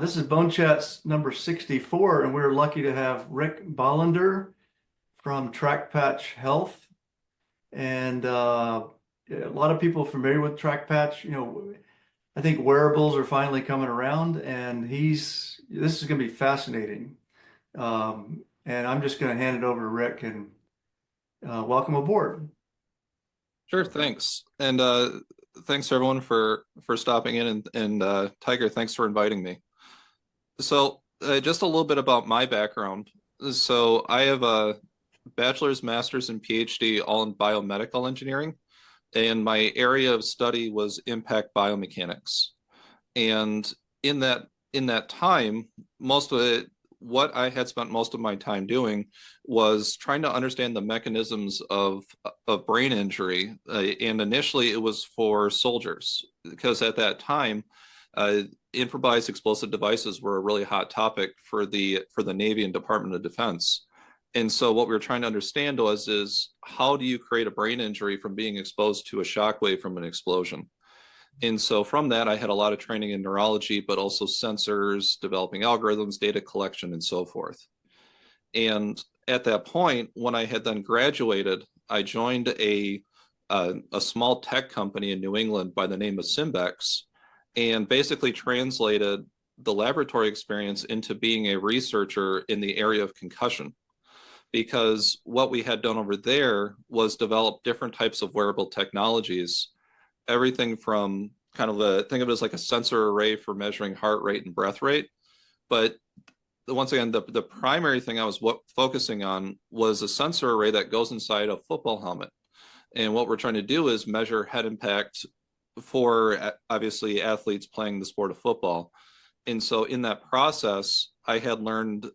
This is BoneChat's number 64, and we're lucky to have Rick Bollender from TrackPatch Health. And a lot of people familiar with TrackPatch. I think wearables are finally coming around, and this is going to be fascinating. And I'm just going to hand it over to Rick and welcome aboard. Sure, thanks. And thanks everyone for stopping in and Tiger, thanks for inviting me. So just a little bit about my background. So I have a bachelor's, master's, and PhD all in biomedical engineering. And my area of study was impact biomechanics. And in that time, most of it, what I had spent most of my time doing was trying to understand the mechanisms of brain injury. And initially it was for soldiers, because at that time, improvised explosive devices were a really hot topic for the Navy and Department of Defense. And so what we were trying to understand is how do you create a brain injury from being exposed to a shockwave from an explosion? And so from that, I had a lot of training in neurology, but also sensors, developing algorithms, data collection, and so forth. And at that point, when I had then graduated, I joined a small tech company in New England by the name of Simbex, and basically translated the laboratory experience into being a researcher in the area of concussion. Because what we had done over there was develop different types of wearable technologies, everything from kind of think of it as like a sensor array for measuring heart rate and breath rate. But once again, the primary thing I was focusing on was a sensor array that goes inside a football helmet. And what we're trying to do is measure head impact for obviously athletes playing the sport of football. And so in that process, I had learned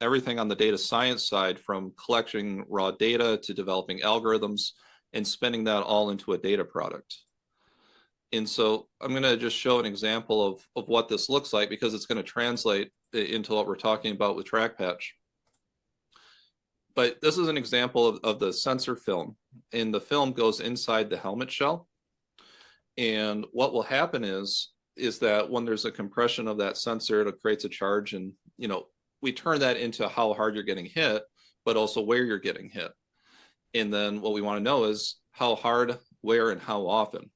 everything on the data science side, from collecting raw data to developing algorithms and spinning that all into a data product. And so I'm going to just show an example of what this looks like, because it's going to translate into what we're talking about with TrackPatch. But this is an example of the sensor film, and the film goes inside the helmet shell. And what will happen is that when there's a compression of that sensor, it creates a charge, and we turn that into how hard you're getting hit, but also where you're getting hit. And then what we want to know is how hard, where, and how often,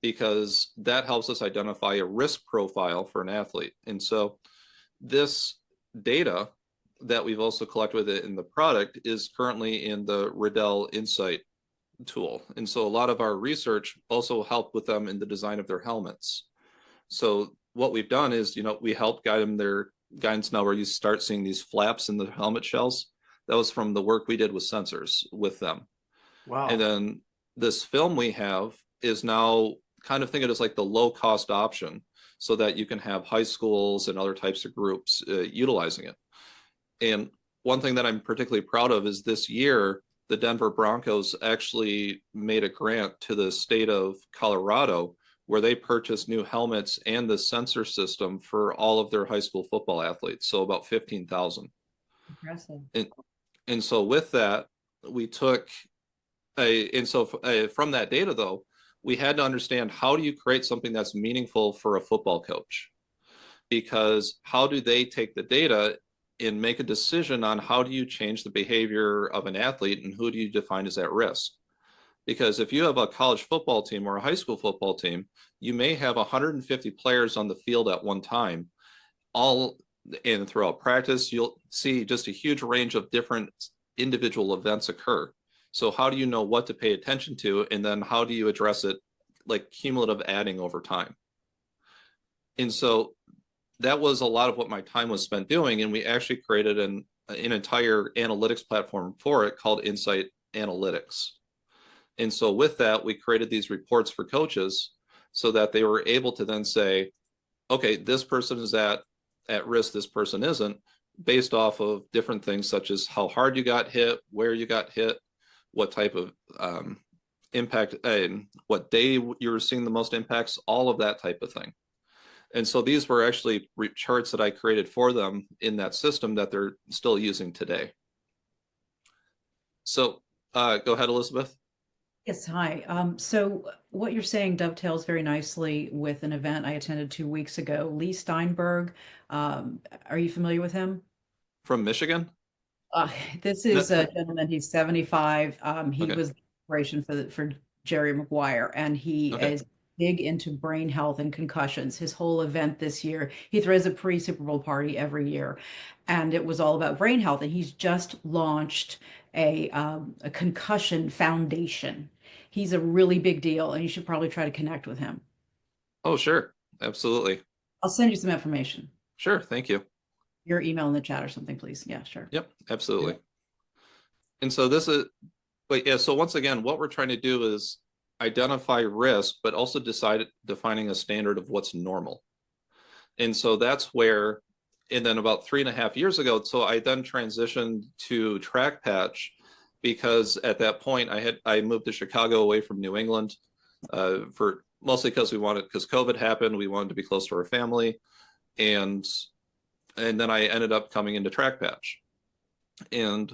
because that helps us identify a risk profile for an athlete. And so this data that we've also collected with it in the product is currently in the Riddell Insight tool. And so a lot of our research also helped with them in the design of their helmets. So what we've done is, we help guide them their guidance now, where you start seeing these flaps in the helmet shells. That was from the work we did with sensors with them. Wow. And then this film we have is now kind of think of it as like the low cost option, so that you can have high schools and other types of groups utilizing it. And one thing that I'm particularly proud of is this year, the Denver Broncos actually made a grant to the state of Colorado, where they purchased new helmets and the sensor system for all of their high school football athletes. So about 15,000. Impressive. And so with that, we took from that data, though, we had to understand, how do you create something that's meaningful for a football coach? Because how do they take the data and make a decision on how do you change the behavior of an athlete, and who do you define as at risk? Because if you have a college football team or a high school football team, you may have 150 players on the field at one time, and throughout practice, you'll see just a huge range of different individual events occur. So how do you know what to pay attention to, and then how do you address it, like cumulative adding over time? And so that was a lot of what my time was spent doing, and we actually created an entire analytics platform for it called Insight Analytics. And so with that, we created these reports for coaches so that they were able to then say, okay, this person is at risk, this person isn't, based off of different things such as how hard you got hit, where you got hit, what type of impact, and what day you were seeing the most impacts, all of that type of thing. And so these were actually charts that I created for them in that system that they're still using today. So go ahead, Elizabeth. Yes, hi. So what you're saying dovetails very nicely with an event I attended 2 weeks ago. Lee Steinberg, are you familiar with him? From Michigan? Uh, this No, is a gentleman, he's 75. He okay, was the inspiration for Jerry Maguire, and he okay. is big into brain health and concussions. His whole event this year, he throws a pre-Super Bowl party every year, and it was all about brain health. And he's just launched a concussion foundation. He's a really big deal, and you should probably try to connect with him. Oh, sure. Absolutely. I'll send you some information. Sure. Thank you. Your email in the chat or something, please. Yeah, sure. Yep, absolutely. And so this is, but yeah, so once again, what we're trying to do is identify risk, but also defining a standard of what's normal. And so that's where, and then about 3.5 years ago, so I then transitioned to TrackPatch because at that point I moved to Chicago away from New England for mostly because COVID happened. We wanted to be close to our family, and then I ended up coming into TrackPatch. And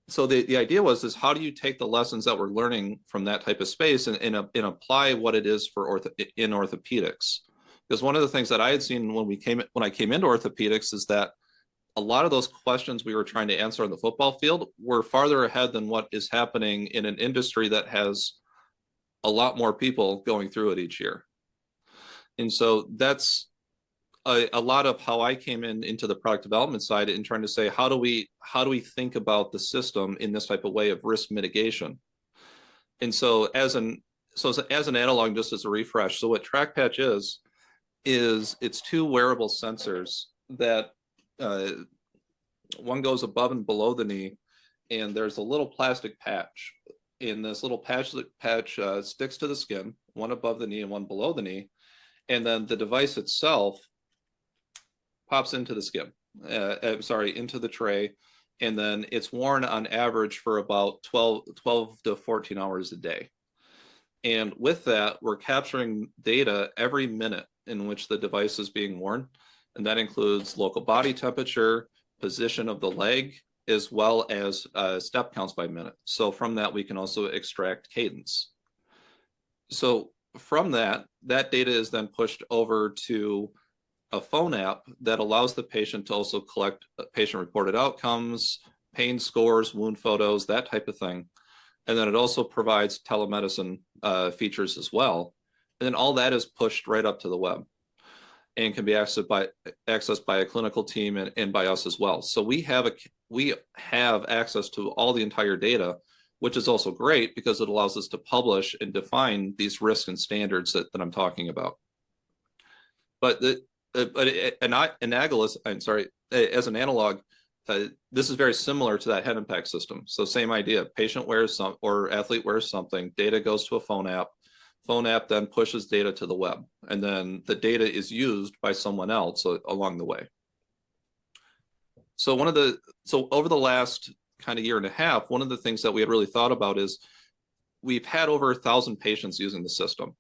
so the idea was is how do you take the lessons that we're learning from that type of space and apply what it is for in orthopedics? Because one of the things that I had seen when I came into orthopedics is that a lot of those questions we were trying to answer on the football field were farther ahead than what is happening in an industry that has a lot more people going through it each year. And so that's a lot of how I came into the product development side and trying to say how do we think about the system in this type of way of risk mitigation. And so as an analog, just as a refresh, so what TrackPatch is it's two wearable sensors that uh, one goes above and below the knee, and there's a little plastic patch. And this little patch sticks to the skin, one above the knee and one below the knee, and then the device itself pops into the skin, into the tray, and then it's worn on average for about 12 to 14 hours a day. And with that, we're capturing data every minute in which the device is being worn. And that includes local body temperature, position of the leg, as well as step counts by minute. So from that, we can also extract cadence. So from that data is then pushed over to a phone app that allows the patient to also collect patient-reported outcomes, pain scores, wound photos, that type of thing. And then it also provides telemedicine features as well. And then all that is pushed right up to the web and can be accessed by a clinical team and by us as well. So we have access to all the entire data, which is also great because it allows us to publish and define these risks and standards that I'm talking about. But as an analog, this is very similar to that head impact system. So same idea, patient wears some or athlete wears something, data goes to a phone app then pushes data to the web, and then the data is used by someone else along the way. So over the last kind of year and a half, one of the things that we had really thought about is we've had over 1,000 patients using the system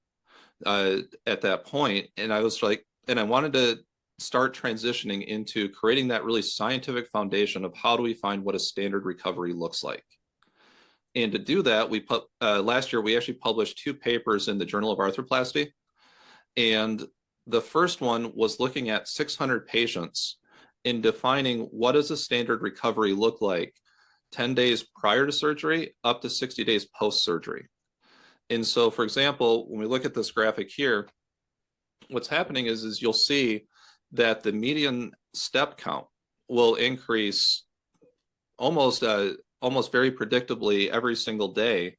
at that point, and I was like, and I wanted to start transitioning into creating that really scientific foundation of how do we find what a standard recovery looks like. And to do that, last year we actually published 2 papers in the Journal of Arthroplasty. And the first one was looking at 600 patients in defining what does a standard recovery look like 10 days prior to surgery up to 60 days post-surgery. And so, for example, when we look at this graphic here, what's happening is you'll see that the median step count will increase almost very predictably every single day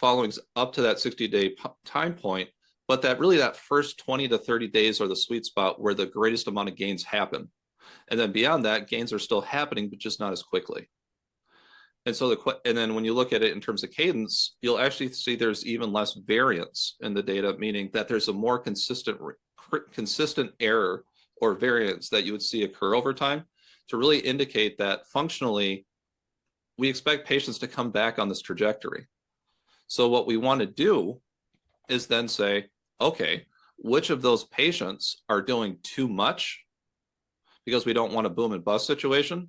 following up to that 60-day time point, but that first 20 to 30 days are the sweet spot where the greatest amount of gains happen. And then beyond that, gains are still happening, but just not as quickly. And so and then when you look at it in terms of cadence, you'll actually see there's even less variance in the data, meaning that there's a more consistent error or variance that you would see occur over time to really indicate that functionally we expect patients to come back on this trajectory. So what we want to do is then say, okay, which of those patients are doing too much because we don't want a boom and bust situation,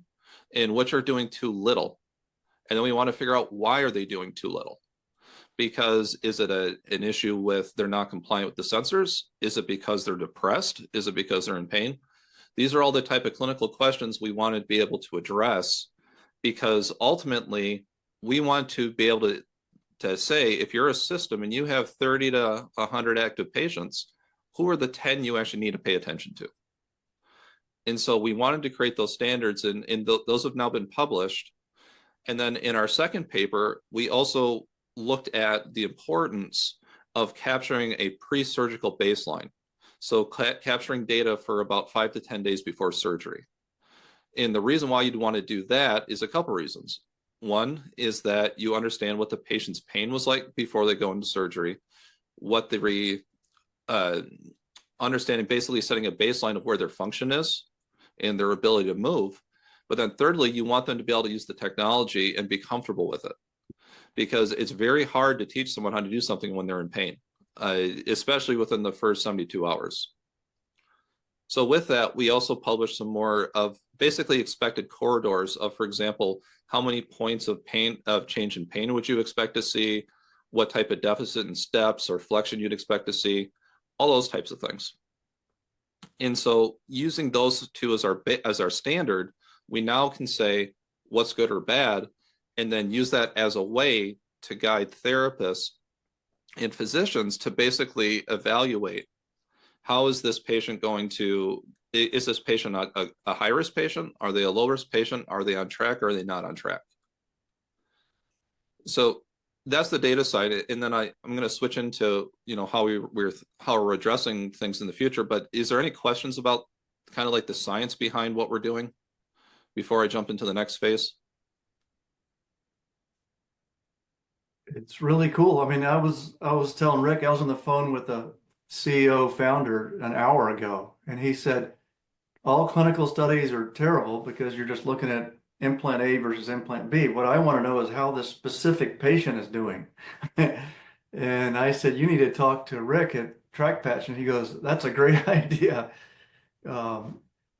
and which are doing too little. And then we want to figure out why are they doing too little. because is it an issue with they're not compliant with the sensors? Is it because they're depressed? Is it because they're in pain? These are all the type of clinical questions we want to be able to address, because ultimately we want to be able to say, if you're a system and you have 30 to 100 active patients, who are the 10 you actually need to pay attention to? And so we wanted to create those standards, and those have now been published. And then in our second paper, we also looked at the importance of capturing a pre-surgical baseline. So capturing data for about 5 to 10 days before surgery. And the reason why you'd want to do that is a couple reasons. One is that you understand what the patient's pain was like before they go into surgery, what the understanding, basically setting a baseline of where their function is and their ability to move. But then thirdly, you want them to be able to use the technology and be comfortable with it, because it's very hard to teach someone how to do something when they're in pain, especially within the first 72 hours. So with that, we also published some more of basically expected corridors of, for example, how many points of pain, of change in pain would you expect to see, what type of deficit in steps or flexion you'd expect to see, all those types of things. And so using those two as our standard, we now can say what's good or bad, and then use that as a way to guide therapists and physicians to basically evaluate, how is this patient going to, is this patient a high-risk patient? Are they a low-risk patient? Are they on track or are they not on track? So that's the data side. And then I'm going to switch into, how we're addressing things in the future. But is there any questions about kind of like the science behind what we're doing before I jump into the next phase? It's really cool. I mean, I was telling Rick, I was on the phone with the CEO founder an hour ago, and he said all clinical studies are terrible because you're just looking at implant A versus implant B. What I want to know is how this specific patient is doing. And I said, you need to talk to Rick at TrackPatch. And he goes, that's a great idea. I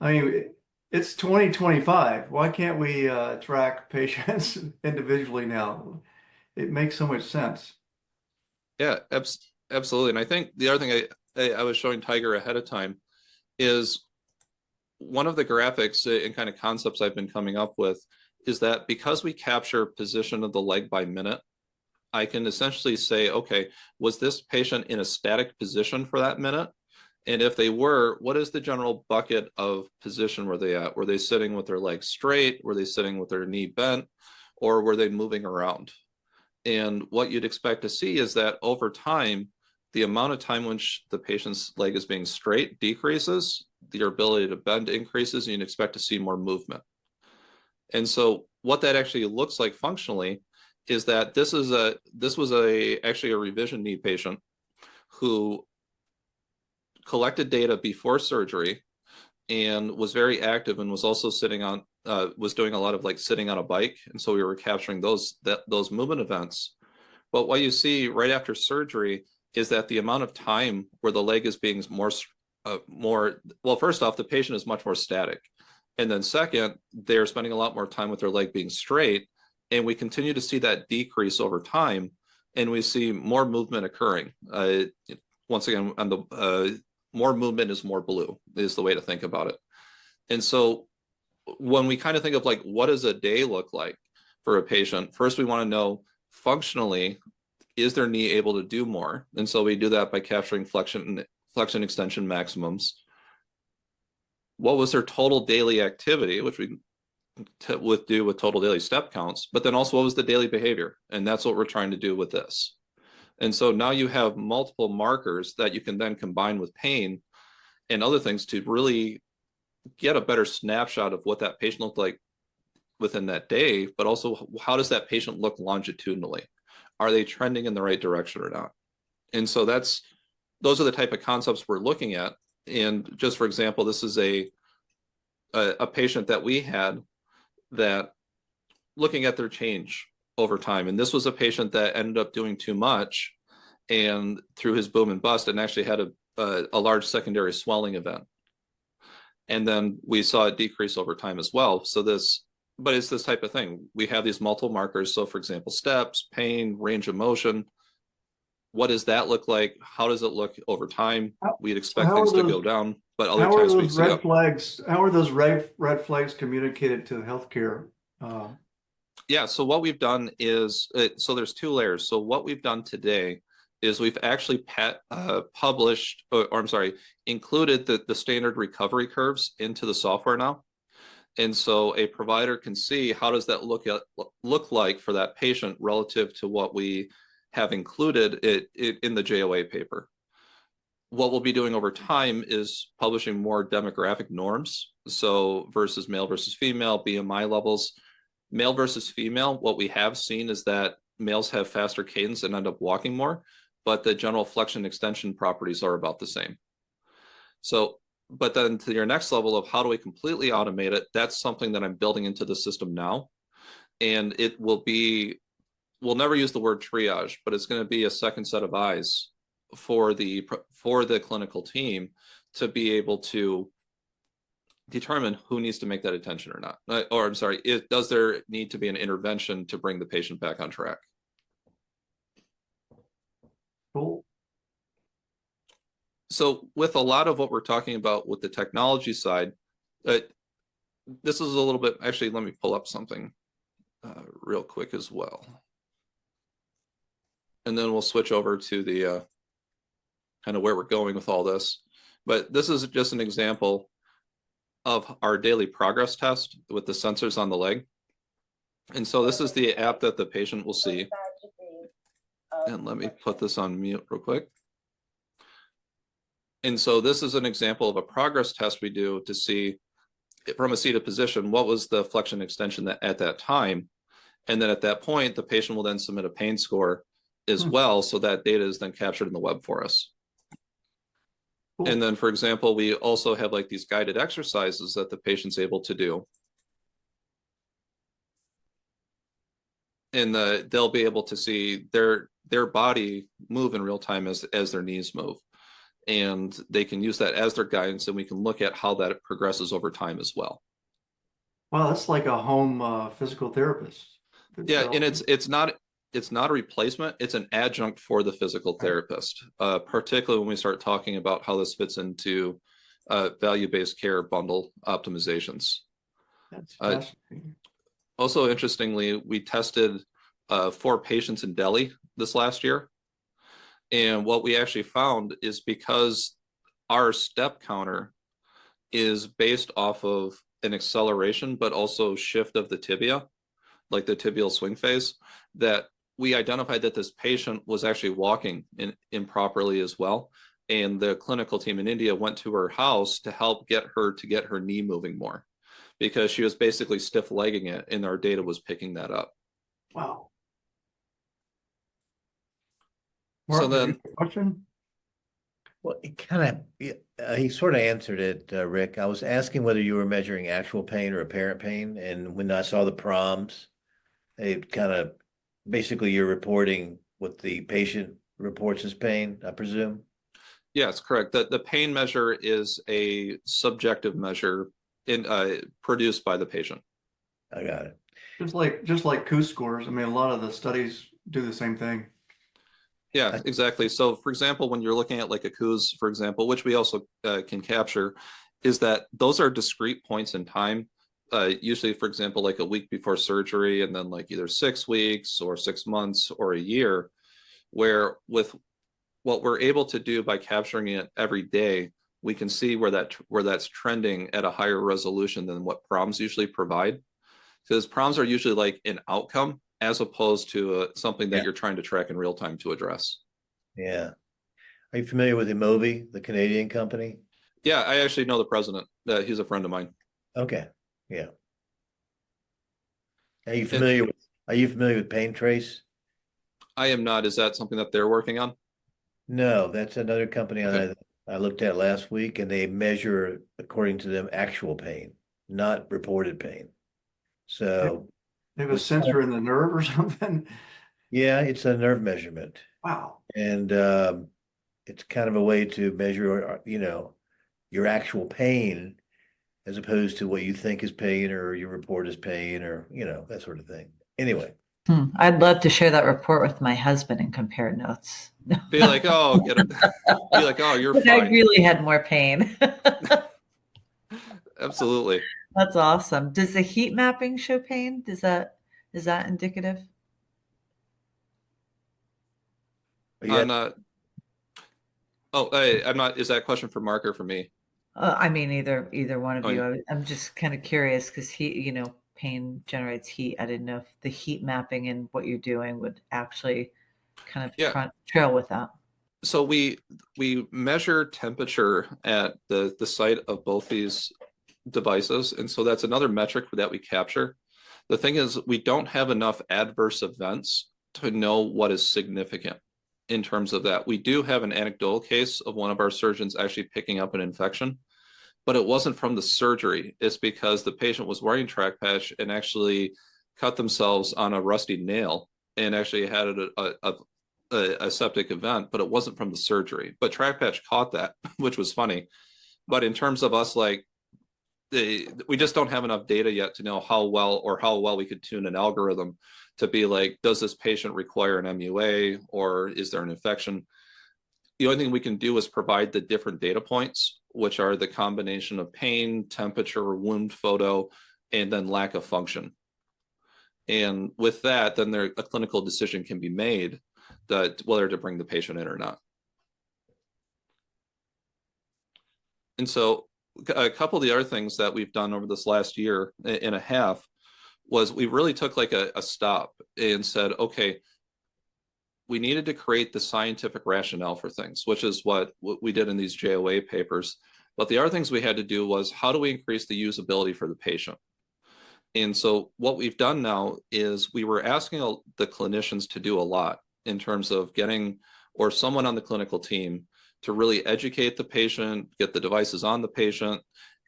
mean, it's 2025. Why can't we track patients individually now? It makes so much sense. Yeah, absolutely. And I think the other thing I was showing Tiger ahead of time is one of the graphics and kind of concepts I've been coming up with is that because we capture position of the leg by minute, I can essentially say, okay, was this patient in a static position for that minute? And if they were, what is the general bucket of position were they at? Were they sitting with their legs straight? Were they sitting with their knee bent? Or were they moving around? And what you'd expect to see is that over time, the amount of time which the patient's leg is being straight decreases, their ability to bend increases, and you'd expect to see more movement. And so what that actually looks like functionally is that this was actually a revision knee patient who collected data before surgery and was very active and was also was doing a lot of like sitting on a bike. And so we were capturing those movement events. But what you see right after surgery is that the amount of time where the leg is being well, first off, the patient is much more static. And then second, they're spending a lot more time with their leg being straight. And we continue to see that decrease over time. And we see more movement occurring. Once again, on the more movement is more blue is the way to think about it. And so when we kind of think of like, what does a day look like for a patient? First, we want to know functionally, is their knee able to do more? And so we do that by capturing flexion extension maximums. What was their total daily activity, which we would do with total daily step counts, but then also what was the daily behavior? And that's what we're trying to do with this. And so now you have multiple markers that you can then combine with pain and other things to really get a better snapshot of what that patient looked like within that day, but also how does that patient look longitudinally? Are they trending in the right direction or not? And so those are the type of concepts we're looking at. And just for example, this is a patient that we had that looking at their change over time. And this was a patient that ended up doing too much and through his boom and bust and actually had a large secondary swelling event. And then we saw it decrease over time as well. So but it's this type of thing. We have these multiple markers. So for example, steps, pain, range of motion, what does that look like? How does it look over time? We'd So expect things to go down, but other how are times we'd those see red up. flags? How are those red flags communicated to healthcare? Uh, Yeah, so what we've done is, so there's two layers. So what we've done today is we've actually published, or I'm sorry, included the standard recovery curves into the software now. And so a provider can see how does that look like for that patient relative to what we have included in the JOA paper. What we'll be doing over time is publishing more demographic norms. So versus male versus female, BMI levels. Male versus female, what we have seen is that males have faster cadence and end up walking more, but the general flexion extension properties are about the same. So, but then to your next level of how do we completely automate it, that's something that I'm building into the system now. And it will be, we'll never use the word triage, but it's going to be a second set of eyes for the clinical team to be able to determine who needs to make that attention or not. Or I'm sorry, does there need to be an intervention to bring the patient back on track? cool. So with a lot of what we're talking about with the technology side, this is a little bit, actually, let me pull up something real quick as well. And then we'll switch over to the kind of where we're going with all this. But this is just an example of our daily progress test with the sensors on the leg. And so this is the app that the patient will see. And let me put this on mute real quick. And so this is an example of a progress test we do to see from a seated position, what was the flexion extension at that time? And then at that point, the patient will then submit a pain score as well. So that data is then captured in the web for us. Cool. And then, for example, we also have like these guided exercises that the patient's able to do. And they'll be able to see their body move in real time as their knees move. And they can use that as their guidance, and we can look at how that progresses over time as well. Wow, that's like a home physical therapist. Yeah, and it's not a replacement, it's an adjunct for the physical therapist, particularly when we start talking about how this fits into value-based care bundle optimizations. That's fascinating. Also, interestingly, we tested 4 patients in Delhi this last year. And what we actually found is because our step counter is based off of an acceleration, but also shift of the tibia, like the tibial swing phase, that we identified that this patient was actually walking improperly as well. And the clinical team in India went to her house to help get her knee moving more, because she was basically stiff legging it, and our data was picking that up. Wow. So Mark, then, question? Well, it kind of, he sort of answered it, Rick. I was asking whether you were measuring actual pain or apparent pain. And when I saw the prompts, it kind of, basically you're reporting what the patient reports as pain, I presume. yes, correct. The pain measure is a subjective measure produced by the patient. I got it. Just like KOOS scores. I mean, a lot of the studies do the same thing. Yeah, exactly. So, for example, when you're looking at like a KOOS, for example, which we also can capture, is that those are discrete points in time. Usually, for example, like a week before surgery, and then like either 6 weeks or 6 months or a year, where with what we're able to do by capturing it every day, we can see where that's trending at a higher resolution than what PROMs usually provide. Because PROMs are usually like an outcome, as opposed to something that you're trying to track in real time to address. Yeah. Are you familiar with Imovi, the Canadian company? Yeah, I actually know the president. He's a friend of mine. Okay. Yeah. Are you familiar with Pain Trace? I am not. Is that something that they're working on? No, that's another company Okay. I looked at last week, and they measure, according to them, actual pain, not reported pain. So They have a sensor in the nerve or something. yeah, it's a nerve measurement. Wow. And it's kind of a way to measure, your actual pain, as opposed to what you think is pain or you report as pain, or, that sort of thing. Anyway. I'd love to share that report with my husband and compare notes. Be like, oh, get it. Be like, oh, you're But I fine. really had more pain. Absolutely. That's awesome. Does the heat mapping show pain? Is that indicative? Yeah, On I'm not. Is that a question for Mark or for me? I mean, either one of Oh, you. yeah. I'm just kind of curious because heat, pain generates heat. I didn't know if the heat mapping and what you're doing would actually kind of Yeah. trail with that. So we measure temperature at the site of both these devices, and so that's another metric that we capture. The thing is, we don't have enough adverse events to know what is significant in terms of that. We do have an anecdotal case of one of our surgeons actually picking up an infection, but it wasn't from the surgery. It's because the patient was wearing TrackPatch and actually cut themselves on a rusty nail and actually had a septic event, but it wasn't from the surgery. But TrackPatch caught that, which was funny. But in terms of us, like, we just don't have enough data yet to know how well we could tune an algorithm to be like, does this patient require an MUA or is there an infection? The only thing we can do is provide the different data points, which are the combination of pain, temperature, wound photo, and then lack of function. And with that, then a clinical decision can be made that whether to bring the patient in or not. And so a couple of the other things that we've done over this last year and a half was we really took like a stop and said, okay, we needed to create the scientific rationale for things, which is what we did in these JOA papers. But the other things we had to do was, how do we increase the usability for the patient? And so what we've done now is we were asking the clinicians to do a lot in terms of getting, or someone on the clinical team, to really educate the patient, get the devices on the patient,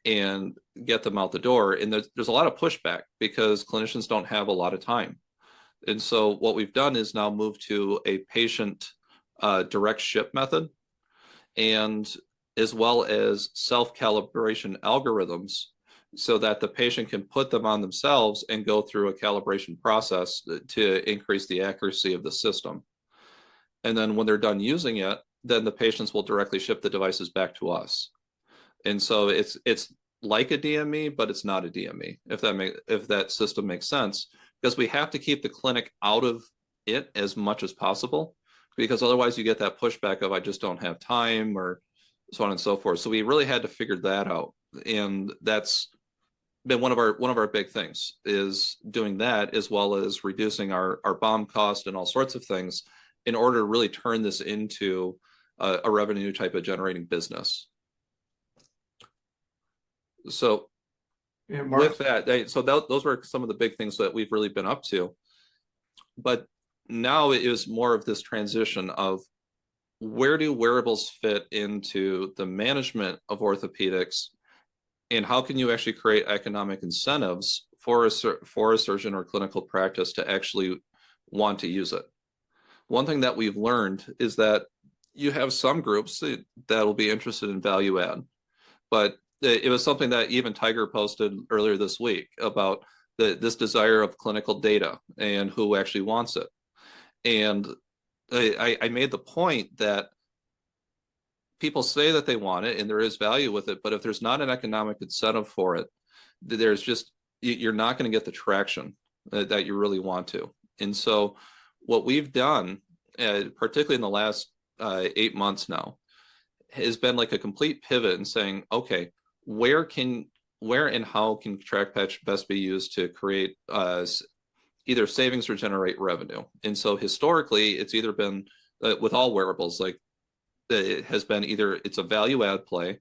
and get them out the door. And there's a lot of pushback because clinicians don't have a lot of time. And so what we've done is now move to a patient direct ship method, and as well as self-calibration algorithms so that the patient can put them on themselves and go through a calibration process to increase the accuracy of the system. And then when they're done using it, then the patients will directly ship the devices back to us. And so it's like a DME, but it's not a DME, if that system makes sense, because we have to keep the clinic out of it as much as possible, because otherwise you get that pushback of, I just don't have time, or so on and so forth. So we really had to figure that out. And that's been one of our big things, is doing that, as well as reducing our BOM cost and all sorts of things in order to really turn this into a revenue type of generating business. So with that, those were some of the big things that we've really been up to. But now it is more of this transition of, where do wearables fit into the management of orthopedics, and how can you actually create economic incentives for a surgeon or clinical practice to actually want to use it? One thing that we've learned is that you have some groups that will be interested in value add, but it was something that even Tiger posted earlier this week about this desire of clinical data and who actually wants it. And I made the point that people say that they want it and there is value with it, but if there's not an economic incentive for it, you're not going to get the traction that you really want to. And so what we've done, particularly in the last 8 months now, has been like a complete pivot in saying, okay, where and how can TrackPatch best be used to create either savings or generate revenue? And so historically, it's either been with all wearables, like it has been either it's a value add play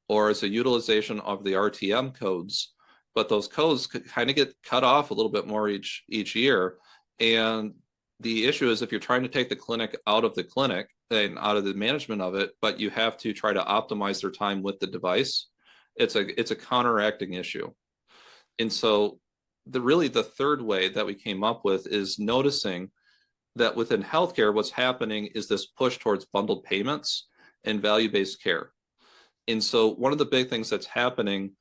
or it's a utilization of the RTM codes, but those codes kind of get cut off a little bit more each year. And the issue is, if you're trying to take the clinic out of the clinic and out of the management of it, but you have to try to optimize their time with the device, it's a counteracting issue. And so the third way that we came up with is noticing that within healthcare, what's happening is this push towards bundled payments and value-based care. And so one of the big things that's happening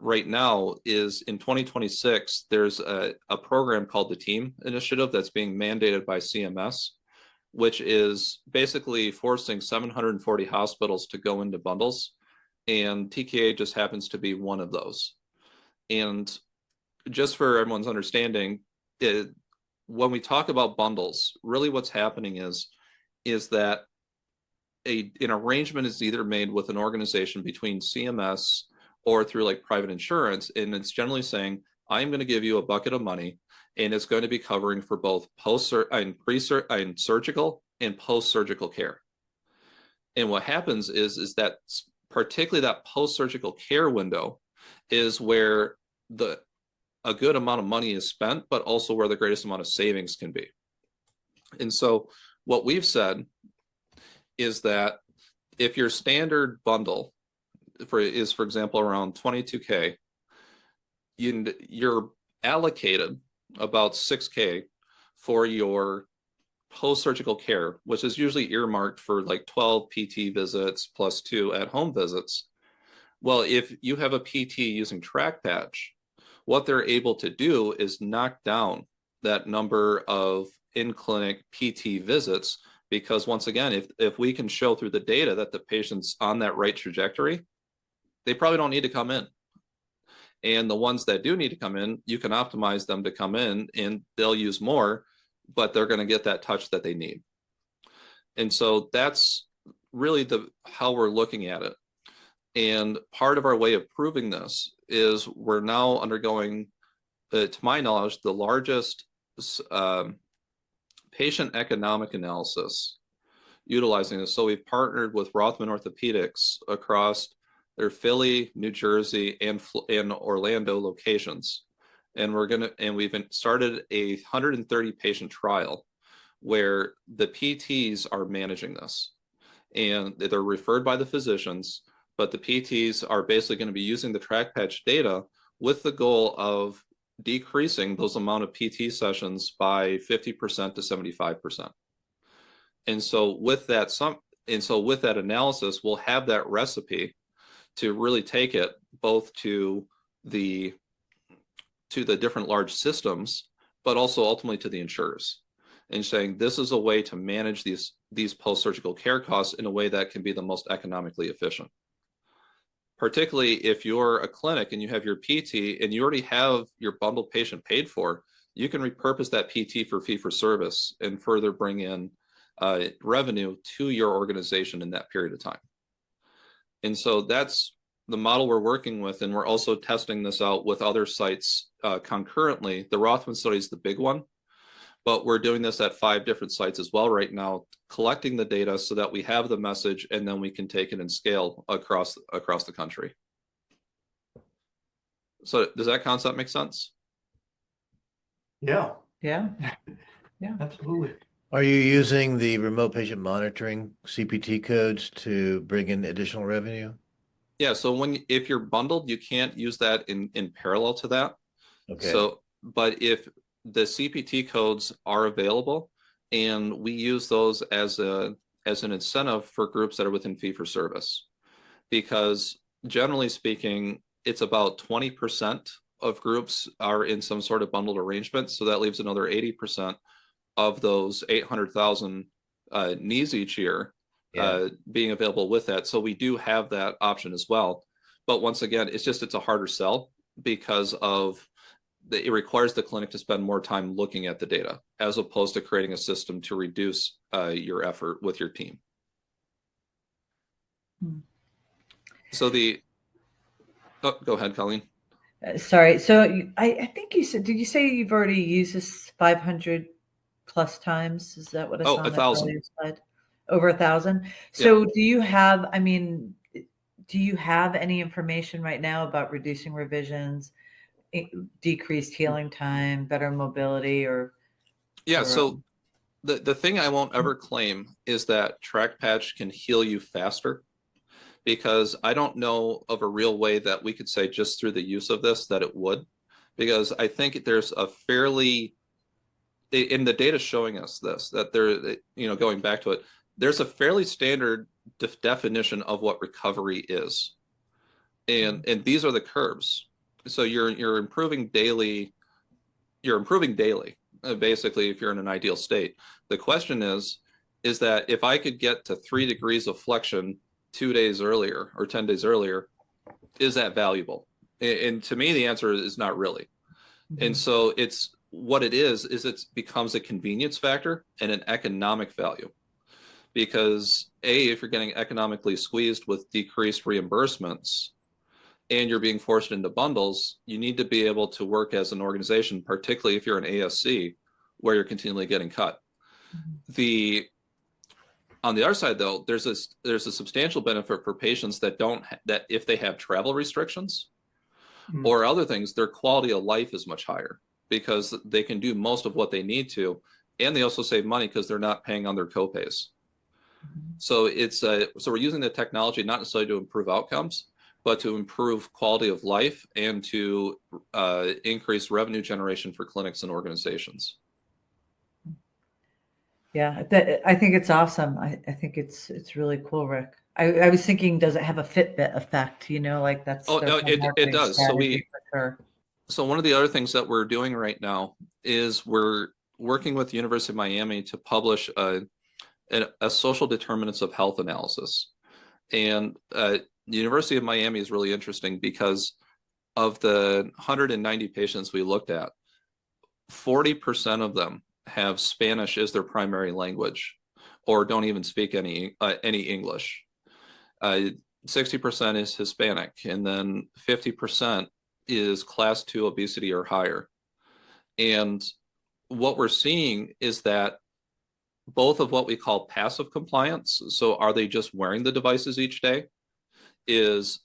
right now is in 2026, there's a program called the TEAM Initiative that's being mandated by CMS, which is basically forcing 740 hospitals to go into bundles. And TKA just happens to be one of those. And just for everyone's understanding, when we talk about bundles, really what's happening is that an arrangement is either made with an organization between CMS or through like private insurance, and it's generally saying, I'm going to give you a bucket of money, and it's going to be covering for both surgical and post-surgical care. And what happens is that particularly that post-surgical care window is where a good amount of money is spent, but also where the greatest amount of savings can be. And so what we've said is that if your standard bundle for example, around 22K, you're allocated about 6K for your post-surgical care, which is usually earmarked for like 12 PT visits plus 2 at-home visits. Well, if you have a PT using TrackPatch, what they're able to do is knock down that number of in-clinic PT visits, because once again, if we can show through the data that the patient's on that right trajectory, they probably don't need to come in. And the ones that do need to come in, you can optimize them to come in and they'll use more, but they're going to get that touch that they need. And so that's really how we're looking at it. And part of our way of proving this is we're now undergoing, to my knowledge, the largest patient economic analysis utilizing this. So we've partnered with Rothman Orthopedics across their Philly, New Jersey, and Orlando locations. And we've started a 130 patient trial where the PTs are managing this. And they're referred by the physicians, but the PTs are basically going to be using the TrackPatch data with the goal of decreasing those amount of PT sessions by 50% to 75%. And so with that analysis, we'll have that recipe to really take it both to the different large systems, but also ultimately to the insurers, and saying this is a way to manage these post-surgical care costs in a way that can be the most economically efficient. Particularly if you're a clinic and you have your PT and you already have your bundled patient paid for, you can repurpose that PT for fee-for-service and further bring in revenue to your organization in that period of time. And so that's the model we're working with, and we're also testing this out with other sites concurrently. The Rothman study is the big one, but we're doing this at 5 different sites as well right now, collecting the data so that we have the message, and then we can take it and scale across the country. So does that concept make sense? Yeah, Yeah. absolutely. Are you using the remote patient monitoring CPT codes to bring in additional revenue? Yeah, so if you're bundled, you can't use that in parallel to that. Okay. So, but if the CPT codes are available, and we use those as an incentive for groups that are within fee-for-service, because generally speaking, it's about 20% of groups are in some sort of bundled arrangement. So that leaves another 80% of those 800,000 needs each year being available with that. So we do have that option as well. But once again, it's a harder sell because it requires the clinic to spend more time looking at the data as opposed to creating a system to reduce your effort with your team. So go ahead, Colleen. Sorry. So I think you said, did you say you've already used this 500 plus times? Is that what I saw on 1,000. the slide? Over 1,000. So do you have any information right now about reducing revisions, decreased healing time, better mobility, So the thing I won't ever claim is that TrackPatch can heal you faster, because I don't know of a real way that we could say just through the use of this that it would, because I think there's in the data showing us this, that going back to it, there's a fairly standard definition of what recovery is. And these are the curves. So you're improving daily. You're improving daily, basically, if you're in an ideal state. The question is that if I could get to 3 degrees of flexion 2 days earlier or 10 days earlier, is that valuable? And to me, the answer is not really. And so it's what it is it becomes a convenience factor and an economic value. Because if you're getting economically squeezed with decreased reimbursements and you're being forced into bundles, you need to be able to work as an organization, particularly if you're an ASC, where you're continually getting cut. On the other side, though, there's a substantial benefit for patients that if they have travel restrictions or other things, their quality of life is much higher because they can do most of what they need to, and they also save money because they're not paying on their copays. So we're using the technology not necessarily to improve outcomes, but to improve quality of life and to increase revenue generation for clinics and organizations. Yeah, I think it's awesome. I think it's really cool, Rick. I was thinking, does it have a Fitbit effect? Like that's Oh, their no, whole it marketing does. strategy for sure. So one of the other things that we're doing right now is we're working with the University of Miami to publish a social determinants of health analysis. And the University of Miami is really interesting because of the 190 patients we looked at, 40% of them have Spanish as their primary language or don't even speak any English. 60% is Hispanic, and then 50% is class 2 obesity or higher. And what we're seeing is that both of what we call passive compliance, so are they just wearing the devices each day, there's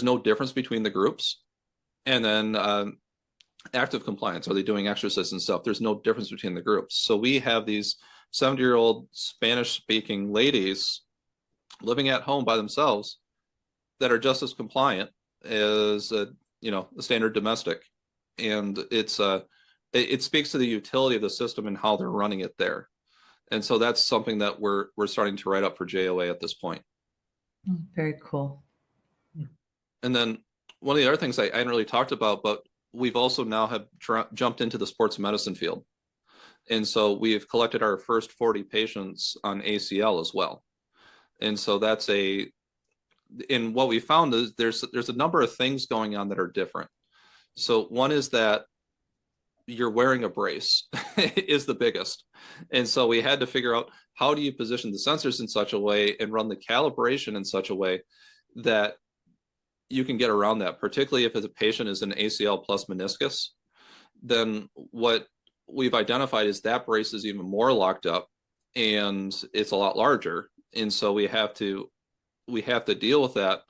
no difference between the groups. And then active compliance, are they doing exercise and stuff? There's no difference between the groups. So we have these 70-year-old Spanish-speaking ladies living at home by themselves that are just as compliant as a standard domestic. And it speaks to the utility of the system and how they're running it there. And so that's something that we're starting to write up for JOA at this point. Very cool. And then one of the other things I hadn't really talked about, but we've also now have jumped into the sports medicine field. And so we've collected our first 40 patients on ACL as well. And so and what we found is there's a number of things going on that are different. So one is that you're wearing a brace is the biggest. And so we had to figure out, how do you position the sensors in such a way and run the calibration in such a way that you can get around that, particularly if the patient is an ACL plus meniscus. Then what we've identified is that brace is even more locked up and it's a lot larger. And so we have to deal with that,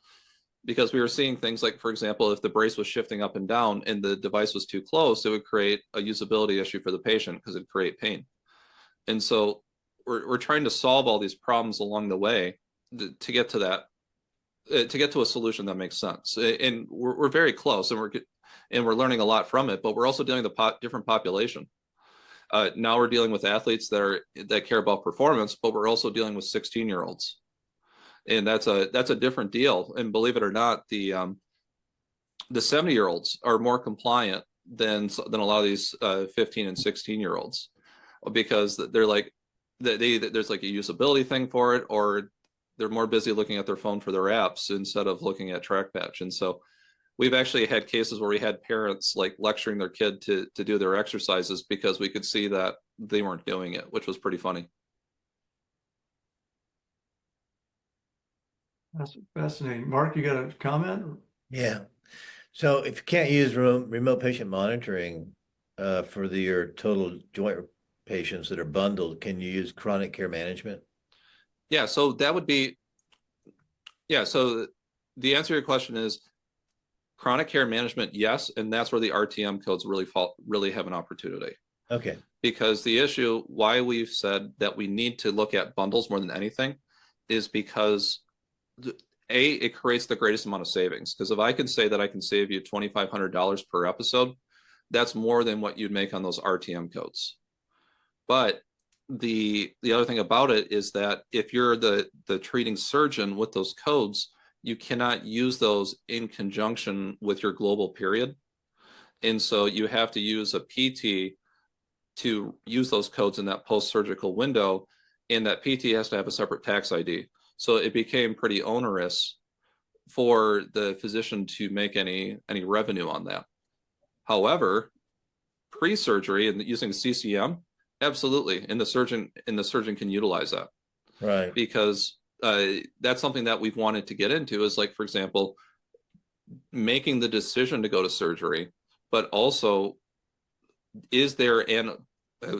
because we were seeing things like, for example, if the brace was shifting up and down and the device was too close, it would create a usability issue for the patient because it'd create pain. And so we're trying to solve all these problems along the way to get to that, to get to a solution that makes sense. And we're very close, and we're learning a lot from it, but we're also dealing with a different population. Now we're dealing with athletes that care about performance, but we're also dealing with 16-year-olds. And that's a different deal. And believe it or not, the 70-year-olds are more compliant than a lot of these 15 and 16-year-olds, because they're like there's like a usability thing for it, or they're more busy looking at their phone for their apps instead of looking at TrackPatch. And so we've actually had cases where we had parents like lecturing their kid to do their exercises because we could see that they weren't doing it, which was pretty funny. That's fascinating. Mark, you got a comment? Yeah. So if you can't use remote patient monitoring for your total joint patients that are bundled, can you use chronic care management? Yeah, so that would be, so the answer to your question is chronic care management, yes, and that's where the RTM codes really have an opportunity. Okay. Because the issue why we've said that we need to look at bundles more than anything is because it creates the greatest amount of savings. Because if I can say that I can save you $2,500 per episode, that's more than what you'd make on those RTM codes. But the other thing about it is that if you're the treating surgeon with those codes, you cannot use those in conjunction with your global period. And so you have to use a PT to use those codes in that post-surgical window, and that PT has to have a separate tax ID. So it became pretty onerous for the physician to make any revenue on that. However, pre-surgery and using CCM, absolutely, and the surgeon can utilize that. Right. Because that's something that we've wanted to get into, is like, for example, making the decision to go to surgery, but also is there and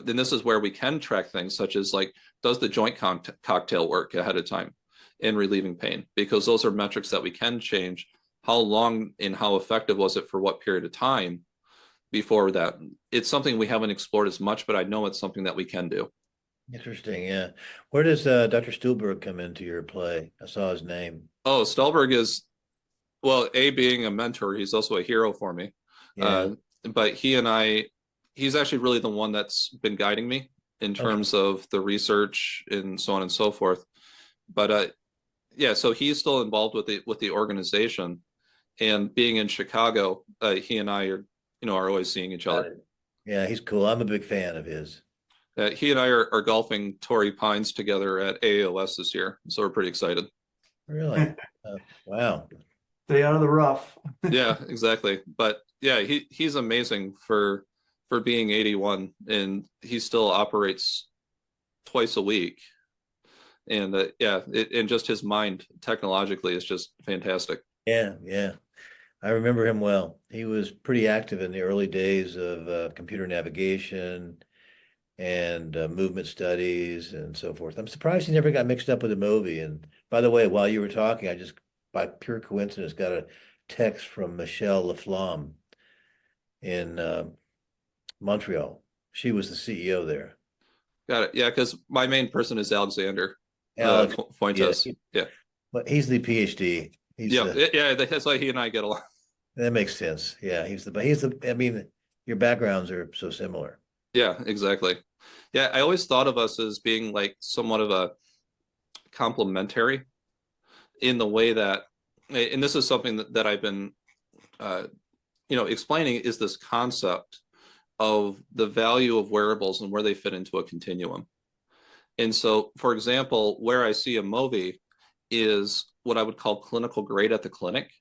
this is where we can track things such as like, does the joint cocktail work ahead of time in relieving pain? Because those are metrics that we can change. How long and how effective was it for what period of time before that? It's something we haven't explored as much, but I know it's something that we can do. Interesting. Yeah. Where does Dr. Stuhlberg come into your play? I saw his name. Oh, Stolberg is, well, being a mentor, he's also a hero for me. Yeah. But he's actually really the one that's been guiding me in terms of the research and so on and so forth. But yeah, so he's still involved with the organization, and being in Chicago, he and I are always seeing each other. Yeah, he's cool. I'm a big fan of his. He and I are golfing Torrey Pines together at AAOS this year, so we're pretty excited. Really? Wow. Stay out of the rough. Yeah, exactly. But yeah, he's amazing for being 81, and he still operates twice a week. And and just his mind technologically is just fantastic. Yeah, yeah. I remember him well. He was pretty active in the early days of computer navigation and movement studies and so forth. I'm surprised he never got mixed up with a movie. And by the way, while you were talking, I just, by pure coincidence, got a text from Michelle Laflamme in Montreal. She was the CEO there. Got it. Yeah, because my main person is Alexander Alex, Fuentes. Yeah. But he's the PhD. That's why he and I get along. That makes sense. Yeah, I mean, your backgrounds are so similar. Yeah, exactly. Yeah, I always thought of us as being like somewhat of a complementary in the way that, and this is something that I've been, explaining, is this concept of the value of wearables and where they fit into a continuum. And so, for example, where I see a Movi is what I would call clinical grade at the clinic,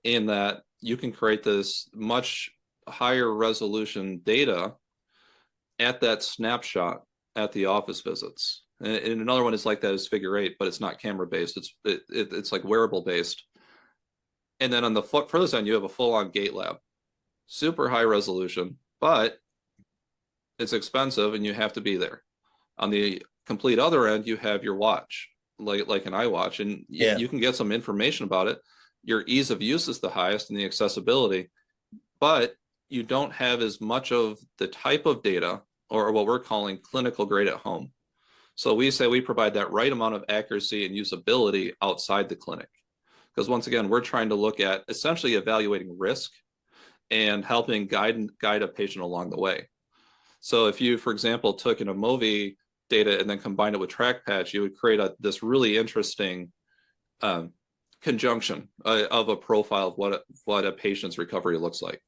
in that you can create this much higher resolution data at that snapshot at the office visits. And another one is like that is Figure 8, but it's not camera based. It's like wearable based. And then on the further side, you have a full-on gait lab, super high resolution, but it's expensive and you have to be there. On the complete other end, you have your watch, like an iWatch, and you can get some information about it. Your ease of use is the highest and the accessibility, but you don't have as much of the type of data, or what we're calling clinical grade at home. So we say we provide that right amount of accuracy and usability outside the clinic. Because once again, we're trying to look at essentially evaluating risk and helping guide a patient along the way. So if you, for example, took an Movi data and then combined it with TrackPatch, you would create this really interesting conjunction of a profile of what a patient's recovery looks like.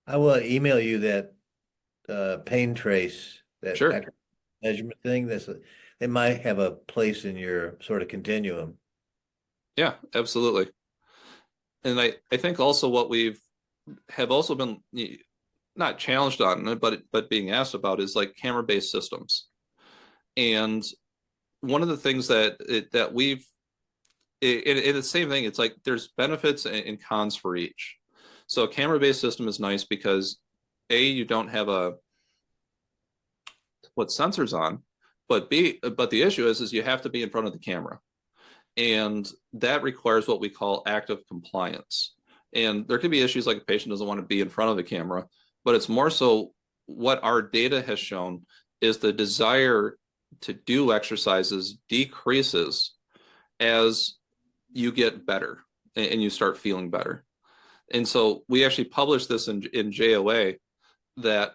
I will email you that pain trace, that Sure. measurement thing. It might have a place in your sort of continuum. Yeah, absolutely. And I think also what have also been not challenged on, but being asked about is like camera-based systems. And one of the things that we've, it's the same thing. It's like there's benefits and cons for each. So a camera-based system is nice because you don't have sensors on, but the issue is you have to be in front of the camera. And that requires what we call active compliance. And there could be issues like a patient doesn't want to be in front of the camera, but it's more so what our data has shown is the desire to do exercises decreases as you get better and you start feeling better. And so we actually published this in JOA that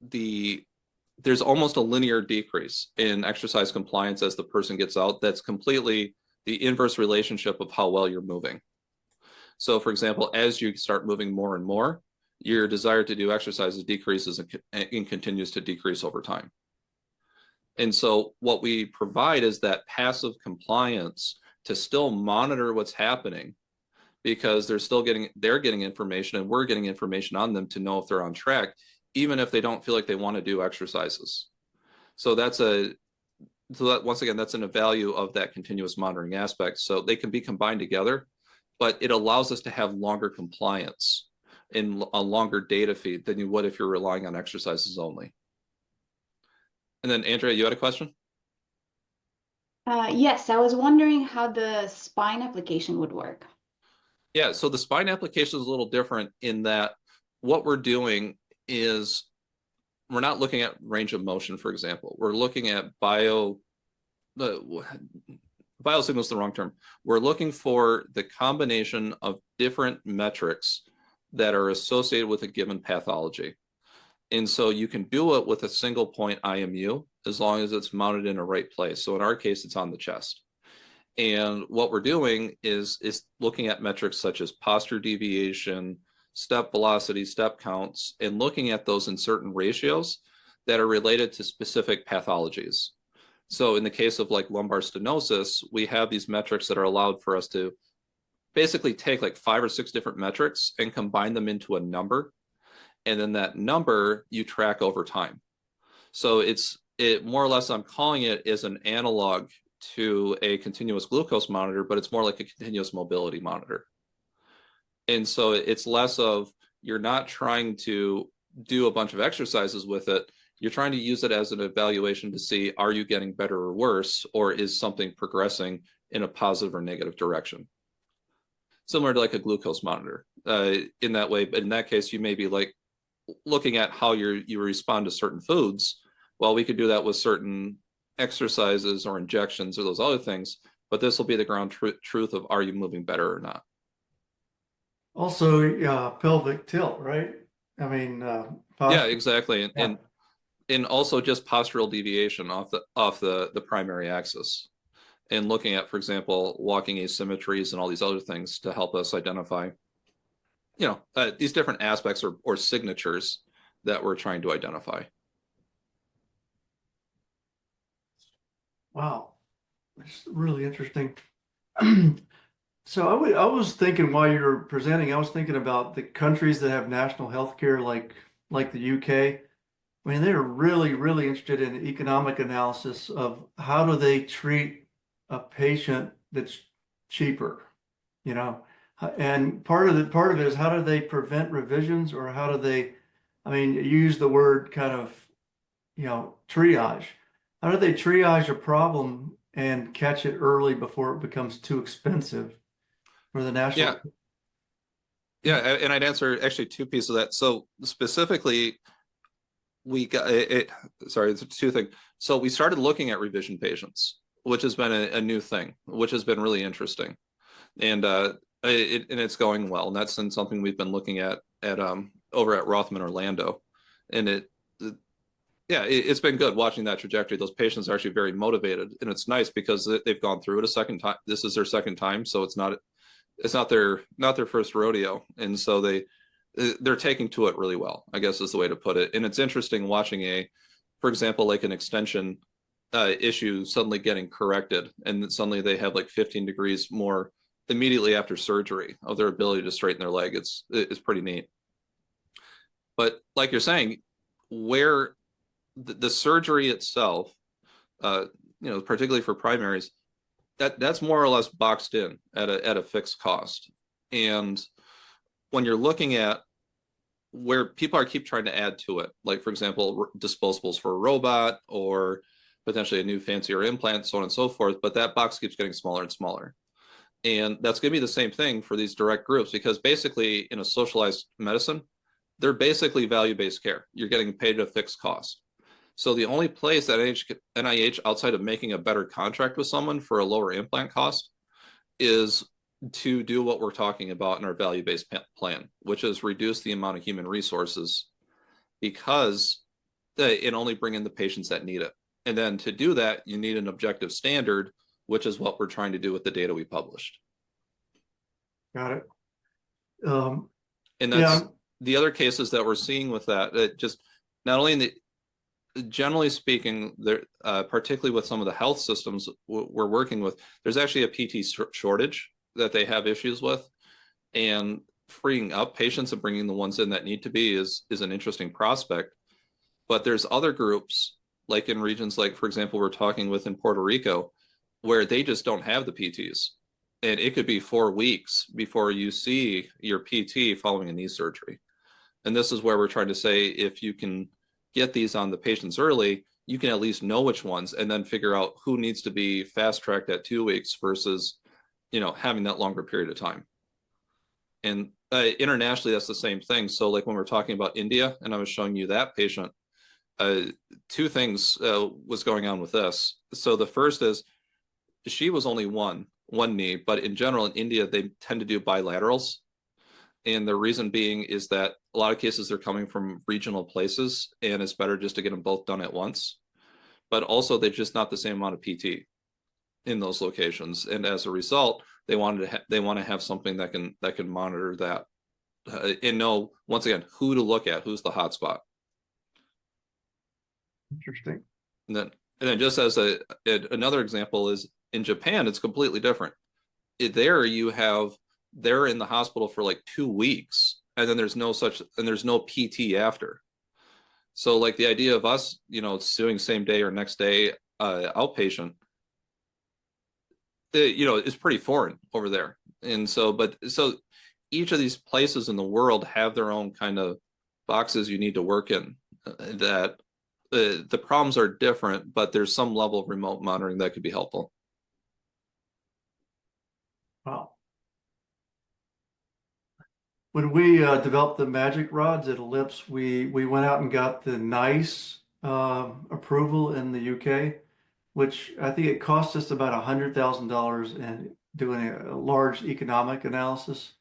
there's almost a linear decrease in exercise compliance as the person gets out. That's completely the inverse relationship of how well you're moving. So for example, as you start moving more and more, your desire to do exercises decreases and continues to decrease over time. And so what we provide is that passive compliance to still monitor what's happening, because they're getting information and we're getting information on them to know if they're on track, even if they don't feel like they want to do exercises. So that's once again, that's a value of that continuous monitoring aspect. So they can be combined together, but it allows us to have longer compliance in a longer data feed than you would if you're relying on exercises only. And then Andrea, you had a question? Yes, I was wondering how the spine application would work. Yeah, so the spine application is a little different in that what we're doing is we're not looking at range of motion, for example. We're looking at biosignal is the wrong term. We're looking for the combination of different metrics that are associated with a given pathology. And so you can do it with a single point IMU as long as it's mounted in a right place. So in our case, it's on the chest. And what we're doing is looking at metrics such as posture deviation, step velocity, step counts, and looking at those in certain ratios that are related to specific pathologies. So in the case of like lumbar stenosis, we have these metrics that are allowed for us to basically take like 5 or 6 different metrics and combine them into a number. And then that number you track over time. So it more or less, I'm calling it as an analog to a continuous glucose monitor, but it's more like a continuous mobility monitor. And so it's less of, you're not trying to do a bunch of exercises with it. You're trying to use it as an evaluation to see, are you getting better or worse, or is something progressing in a positive or negative direction? Similar to like a glucose monitor in that way. But in that case, you may be like looking at how you respond to certain foods. Well, we could do that with certain exercises or injections or those other things, but this will be the ground truth of, are you moving better or not? Also, pelvic tilt, right? I mean, Yeah, exactly. Yeah. And also just postural deviation off the primary axis, and looking at, for example, walking asymmetries and all these other things to help us identify, these different aspects or signatures that we're trying to identify. Wow, it's really interesting. So I was thinking while you were presenting, I was thinking about the countries that have national health care, like the UK. I mean, they're really, really interested in economic analysis of how do they treat a patient that's cheaper, you know? And part of it is, how do they prevent revisions, or how do they, I mean, you use the word kind of, triage. How do they triage a problem and catch it early before it becomes too expensive for the national? Yeah, and I'd answer actually 2 pieces of that. So specifically, we got it. Sorry, it's 2 things. So we started looking at revision patients, which has been a new thing, which has been really interesting, and it's going well. And that's something we've been looking at over at Rothman Orlando, and it's been good watching that trajectory. Those patients are actually very motivated, and it's nice because they've gone through it a second time. This is their second time, so it's not their first rodeo, and so they're taking to it really well, I guess is the way to put it. And it's interesting watching for example, like an extension issue suddenly getting corrected, and suddenly they have like 15 degrees more immediately after surgery of their ability to straighten their leg. It's pretty neat. But like you're saying, where the surgery itself, particularly for primaries, that's more or less boxed in at a fixed cost. And when you're looking at where people keep trying to add to it, like for example, disposables for a robot or potentially a new fancier implant, so on and so forth, but that box keeps getting smaller and smaller. And that's going to be the same thing for these direct groups, because basically in a socialized medicine, they're basically value-based care. You're getting paid a fixed cost. So the only place that NIH, outside of making a better contract with someone for a lower implant cost, is to do what we're talking about in our value-based plan, which is reduce the amount of human resources, because it only bring in the patients that need it. And then to do that, you need an objective standard, which is what we're trying to do with the data we published. Got it. And that's Yeah. the other cases that we're seeing with that, just not only in the, generally speaking, there, particularly with some of the health systems we're working with, there's actually a PT shortage that they have issues with, and freeing up patients and bringing the ones in that need to be is an interesting prospect. But there's other groups, like in regions like, for example, we're talking with in Puerto Rico, where they just don't have the PTs. And it could be 4 weeks before you see your PT following a knee surgery. And this is where we're trying to say, if you can get these on the patients early, you can at least know which ones and then figure out who needs to be fast tracked at 2 weeks versus, you know, having that longer period of time. And internationally, that's the same thing. So like when we're talking about India, and I was showing you that patient, 2 things was going on with this. So the first is she was only one knee, but in general in India, they tend to do bilaterals. And the reason being is that a lot of cases they're coming from regional places, and it's better just to get them both done at once. But also they're just not the same amount of PT in those locations, and as a result, they want to have something that can monitor that and know once again who to look at, who's the hotspot. Interesting. And then just as another example is in Japan, it's completely different. They're in the hospital for like 2 weeks, and then there's no PT after. So like the idea of us, you know, doing same day or next day outpatient, you know, is pretty foreign over there. And so each of these places in the world have their own kind of boxes you need to work in, that the problems are different, but there's some level of remote monitoring that could be helpful. Wow. When we developed the magic rods at Ellipse, we went out and got the NICE approval in the UK, which I think it cost us about $100,000 in doing a large economic analysis.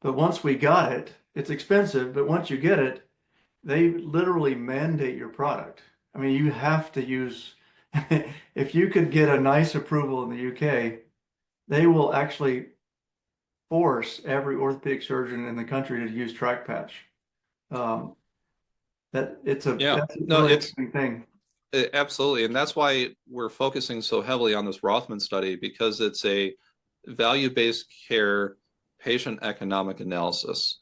But once we got it, it's expensive, but once you get it, they literally mandate your product. I mean, you have to use, if you could get a NICE approval in the UK, they will actually force every orthopedic surgeon in the country to use TrackPatch. That's a really interesting thing. Absolutely. And that's why we're focusing so heavily on this Rothman study, because it's a value-based care patient economic analysis.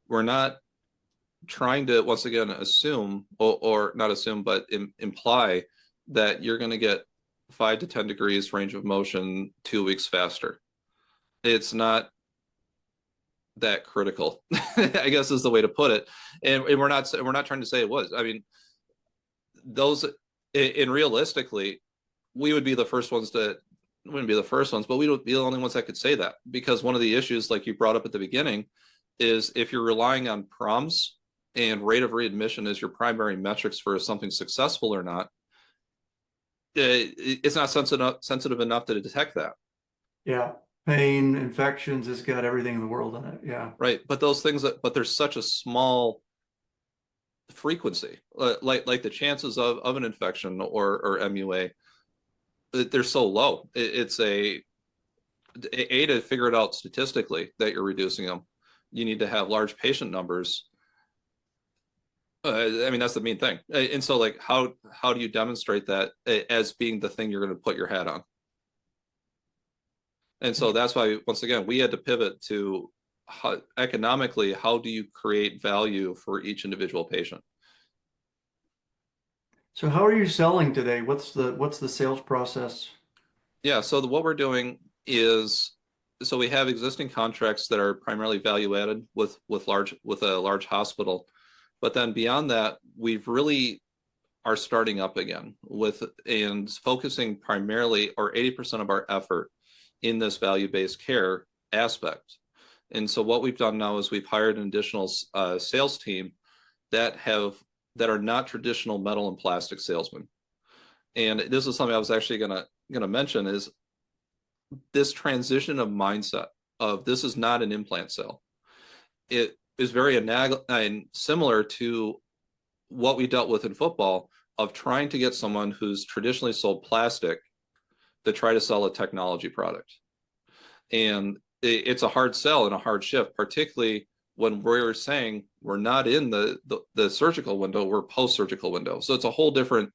We're not trying to, once again, assume or not assume, but imply that you're going to get 5 to 10 degrees range of motion 2 weeks faster. It's not that critical, I guess is the way to put it. And we're not trying to say it was. I mean, those, and realistically, we would be the first ones to, wouldn't be the first ones, but we would be the only ones that could say that, because one of the issues, like you brought up at the beginning, is if you're relying on PROMs and rate of readmission as your primary metrics for something successful or not, it's not sensitive enough to detect that. Yeah. Pain, infections, it's got everything in the world in it. Yeah. Right. But those things but there's such a small frequency, like the chances of an infection or MUA, they're so low. It's to figure it out statistically that you're reducing them, you need to have large patient numbers. I mean, that's the main thing. And so like, how do you demonstrate that as being the thing you're going to put your hat on? And so that's why, once again, we had to pivot to economically, how do you create value for each individual patient? So how are you selling today? What's the sales process? Yeah, so what we're doing is, so we have existing contracts that are primarily value added with a large hospital, but then beyond that, we've really are starting up again and focusing primarily, or 80% of our effort in this value-based care aspect. And so what we've done now is we've hired an additional sales team that are not traditional metal and plastic salesmen. And this is something I was actually gonna mention, is this transition of mindset of this is not an implant sale. It is very similar to what we dealt with in football, of trying to get someone who's traditionally sold plastic to try to sell a technology product. And it's a hard sell and a hard shift, particularly when we're saying we're not in the surgical window, we're post-surgical window. So it's a whole different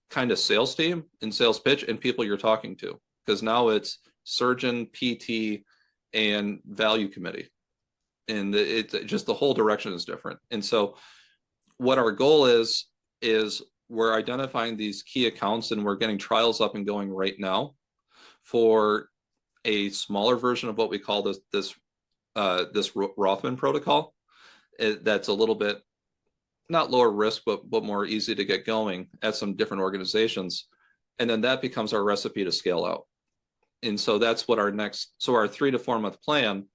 kind of sales team and sales pitch and people you're talking to, because now it's surgeon, PT, and value committee. And it just the whole direction is different. And so what our goal is we're identifying these key accounts, and we're getting trials up and going right now for a smaller version of what we call this Rothman protocol. That's a little bit not lower risk, but more easy to get going at some different organizations. And then that becomes our recipe to scale out. And so that's what our 3 to 4 month plan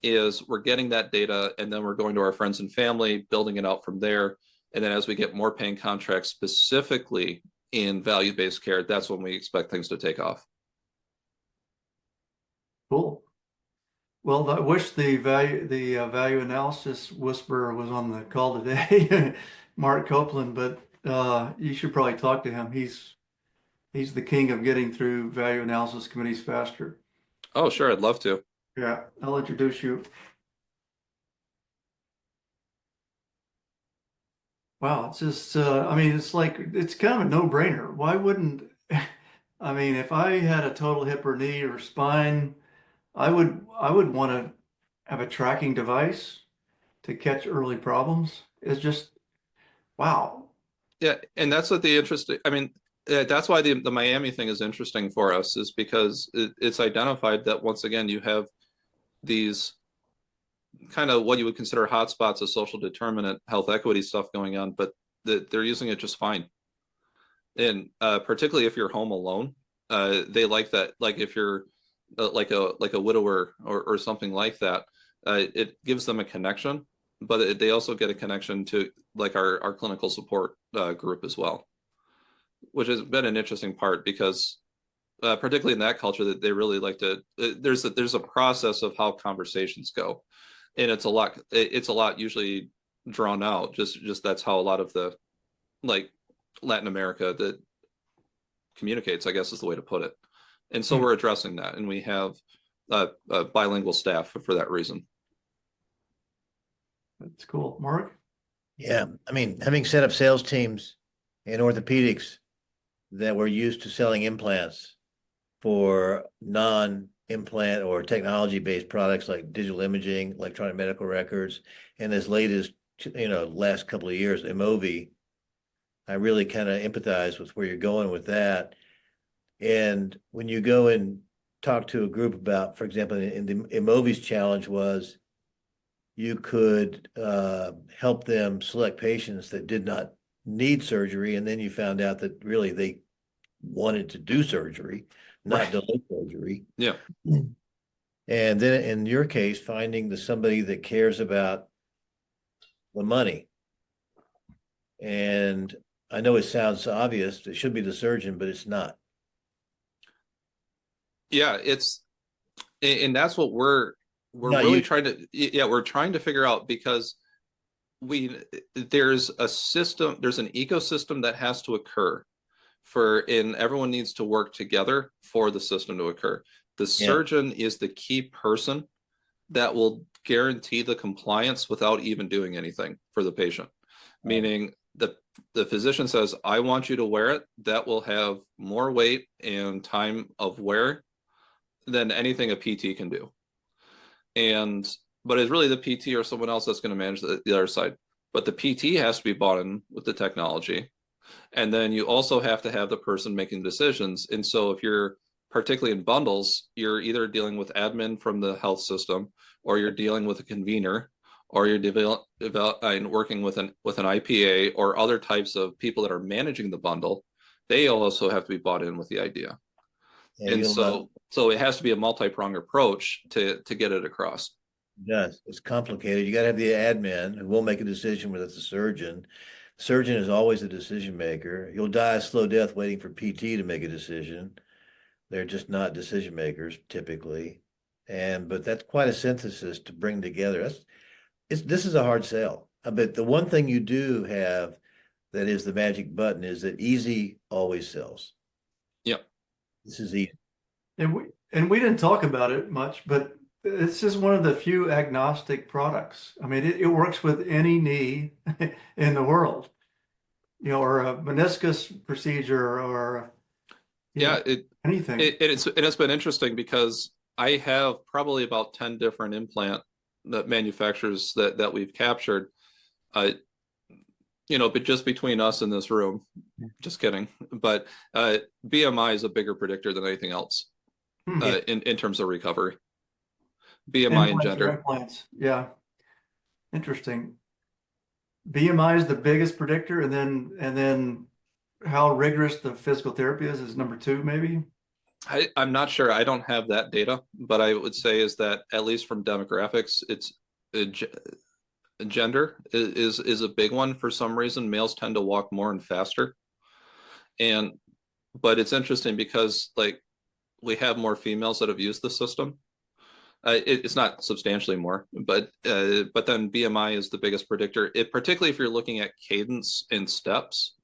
is. We're getting that data, and then we're going to our friends and family, building it out from there. And then as we get more paying contracts specifically in value-based care, that's when we expect things to take off. Cool. Well, I wish the value analysis whisperer was on the call today, Mark Copeland, but you should probably talk to him. He's the king of getting through value analysis committees faster. Oh, sure. I'd love to. Yeah, I'll introduce you. Wow, it's just, I mean, it's like, it's kind of a no-brainer. Why wouldn't, I mean, if I had a total hip or knee or spine, I would want to have a tracking device to catch early problems. It's just, wow. Yeah, and that's what the interesting, I mean, that's why the Miami thing is interesting for us, is because it's identified that once again, you have these kind of what you would consider hotspots of social determinant health equity stuff going on, but they're using it just fine. And particularly if you're home alone, they like that. Like if you're like a widower or something like that, it gives them a connection, but they also get a connection to like our clinical support group as well, which has been an interesting part, because particularly in that culture, that they really like to, there's a process of how conversations go, and it's a lot usually drawn out. Just that's how a lot of the like Latin America that communicates, I guess is the way to put it. And so we're addressing that, and we have bilingual staff for that reason. That's cool. Mark? Yeah, I mean, having set up sales teams in orthopedics that were used to selling implants for non-implant or technology-based products like digital imaging, electronic medical records, and as late as, last couple of years, Emovi, I really kind of empathize with where you're going with that. And when you go and talk to a group about, for example, in the Emovi's challenge was you could help them select patients that did not need surgery, and then you found out that really they wanted to do surgery, not delay surgery. Yeah. And then in your case, finding somebody that cares about the money. And I know it sounds obvious, it should be the surgeon, but it's not. Yeah, and that's what we're really trying to figure out, because there's a system, there's an ecosystem that has to occur and everyone needs to work together for the system to occur. The surgeon is the key person that will guarantee the compliance without even doing anything for the patient. Meaning the physician says, I want you to wear it. That will have more weight and time of wear than anything a PT can do. But it's really the PT or someone else that's going to manage the other side. But the PT has to be bought in with the technology. And then you also have to have the person making decisions. And so if you're particularly in bundles, you're either dealing with admin from the health system, or you're dealing with a convener, or you're working with an IPA or other types of people that are managing the bundle. They also have to be bought in with the idea. Yeah, and so it has to be a multi-pronged approach to get it across. Yes, it's complicated. You got to have the admin who will make a decision, whether it's the surgeon. The surgeon is always the decision maker. You'll die a slow death waiting for PT to make a decision. They're just not decision makers typically. But that's quite a synthesis to bring together. This is a hard sell. But the one thing you do have that is the magic button is that easy always sells. Yep. This is easy. And we didn't talk about it much, but it's just one of the few agnostic products. I mean, it works with any knee in the world, or a meniscus procedure or Yeah, anything. it's been interesting because I have probably about 10 different implant manufacturers that we've captured. But just between us in this room, just kidding. But BMI is a bigger predictor than anything else in terms of recovery. BMI and gender. Implants. Yeah. Interesting. BMI is the biggest predictor, and then how rigorous the physical therapy is number two, maybe. I'm not sure. I don't have that data, but I would say is that at least from demographics, it's gender is a big one for some reason. Males tend to walk more and faster, but it's interesting because like we have more females that have used the system. It's not substantially more, but then BMI is the biggest predictor. Particularly if you're looking at cadence and steps.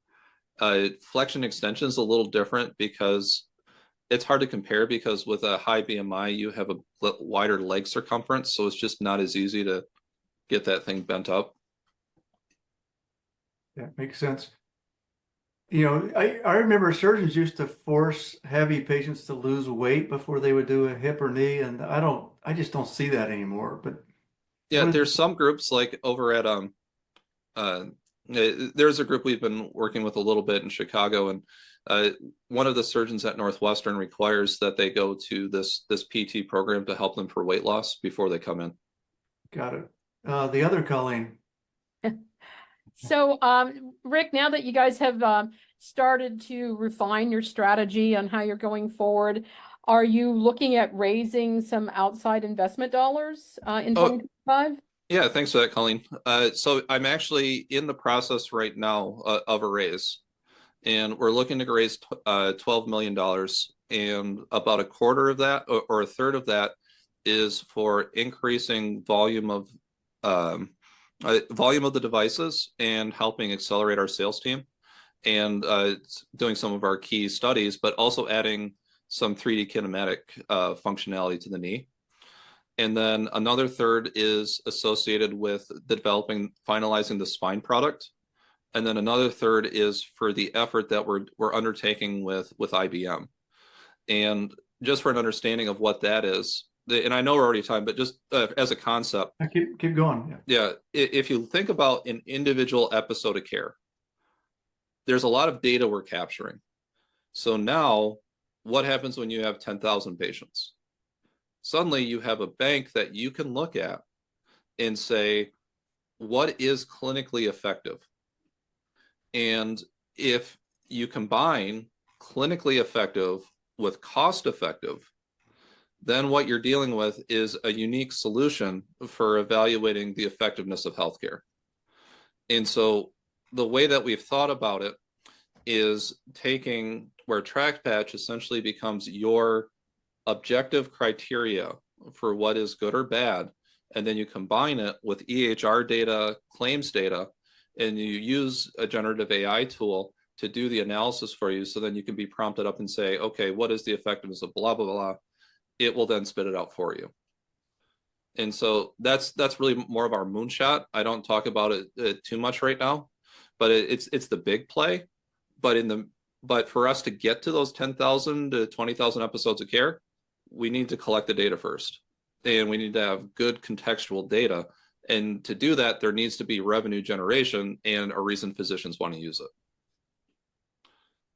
Flexion extension is a little different because it's hard to compare because with a high BMI, you have a wider leg circumference. So it's just not as easy to get that thing bent up. Yeah, makes sense. I remember surgeons used to force heavy patients to lose weight before they would do a hip or knee. And I just don't see that anymore, but yeah, there's some groups like over at, there's a group we've been working with a little bit in Chicago, and one of the surgeons at Northwestern requires that they go to this PT program to help them for weight loss before they come in. Got it. The other Colleen. So, Rick, now that you guys have started to refine your strategy on how you're going forward, are you looking at raising some outside investment dollars in 2025? Yeah, thanks for that, Colleen. So I'm actually in the process right now of a raise, and we're looking to raise $12 million, and about a quarter of that or a third of that is for increasing volume of the devices and helping accelerate our sales team and doing some of our key studies, but also adding some 3D kinematic functionality to the knee. And then another third is associated with finalizing the spine product. And then another third is for the effort that we're undertaking with IBM. And just for an understanding of what that is, and I know we're already time, but just as a concept. Keep going. Yeah. If you think about an individual episode of care, there's a lot of data we're capturing. So now what happens when you have 10,000 patients? Suddenly you have a bank that you can look at and say, what is clinically effective? And if you combine clinically effective with cost effective, then what you're dealing with is a unique solution for evaluating the effectiveness of healthcare. And so the way that we've thought about it is taking where TrackPatch essentially becomes your objective criteria for what is good or bad, and then you combine it with EHR data, claims data, and you use a generative AI tool to do the analysis for you. So then you can be prompted up and say, okay, what is the effectiveness of blah, blah, blah. It will then spit it out for you. And so that's really more of our moonshot. I don't talk about it too much right now, but it's the big play. But for us to get to those 10,000 to 20,000 episodes of care, we need to collect the data first, and we need to have good contextual data. And to do that, there needs to be revenue generation and a reason physicians want to use it.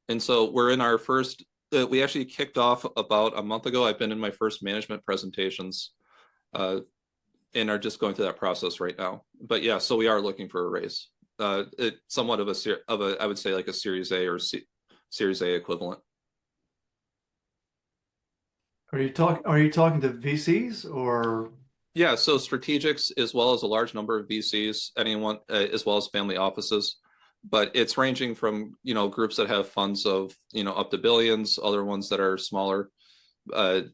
And so we're in our first, we actually kicked off about a month ago. I've been in my first management presentations and are just going through that process right now. But yeah, so we are looking for a raise. It's somewhat of a, I would say like a Series A or Series A equivalent. Are you talking to VCs or? Yeah, so strategics as well as a large number of VCs, anyone as well as family offices, but it's ranging from groups that have funds of up to billions, other ones that are smaller. It's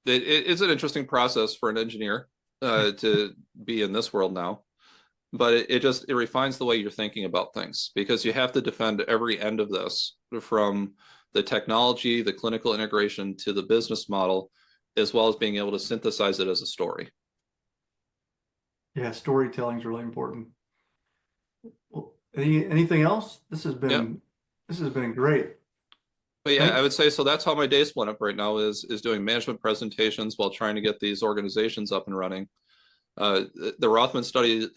an interesting process for an engineer to be in this world now, but it refines the way you're thinking about things, because you have to defend every end of this, from the technology, the clinical integration, to the business model, as well as being able to synthesize it as a story. Yeah, storytelling is really important. Well, anything else? This has been great. But yeah, Thank- I would say so. That's how my day split up right now, is doing management presentations while trying to get these organizations up and running. The Rothman study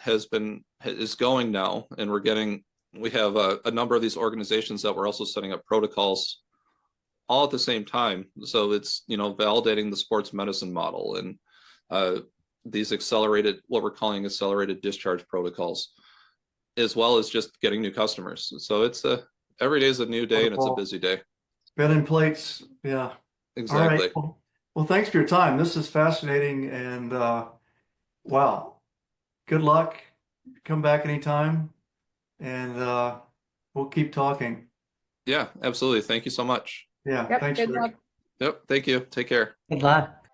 is going now, and we have a number of these organizations that we're also setting up protocols all at the same time. So it's, validating the sports medicine model, and these what we're calling accelerated discharge protocols, as well as just getting new customers. So every day is a new day, and it's a busy day. Bending plates. Yeah. Exactly. All right. Well, thanks for your time. This is fascinating, and wow. Good luck. Come back anytime, and we'll keep talking. Yeah, absolutely. Thank you so much. Yeah. Yep, Thanks, good Rick. luck. Yep. Thank you. Take care. Good luck.